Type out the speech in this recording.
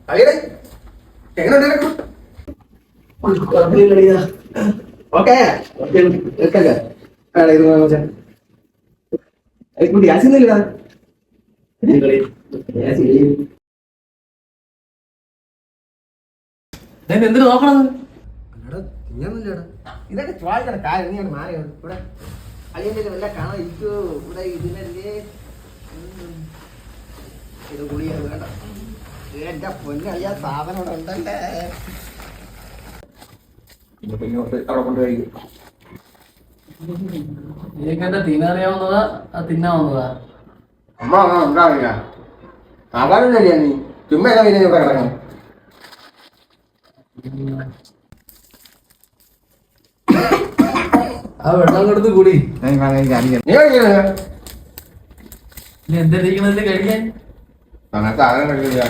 അളിയടേ എങ്ങനെ ഓക്കെ ഗ്യാസിന്നില്ലടാ എന്തിനു നോക്കണത്? ഇതൊക്കെ ചോദിക്കണ കാര്യം നീ മാറി ഇവിടെ അളിയന്റെ വല്ല കാണാൻ ഇരിക്കോ ഇവിടെ ഇതിനല്ലേ ഇത് കുളിയാ വേണ്ട എന്റെ പൊന്നളിയാ സാധനം ഇവിടെ ഉണ്ടല്ലേ അവിടെ കൊണ്ടുപോയി നീക്കെന്താ തിന്നറിയാവുന്നതാ തിന്നാവുന്നതാ? അമ്മ ഉണ്ടാവില്ല സാധാരണ നീ ചുമ്മാ പിന്നെ ഇവിടെ കിടക്കണം ആ വെള്ളം കൊടുത്ത് കൂടി നീ എന്താ കഴിക്കാൻ? സാധനം കഴിക്കില്ല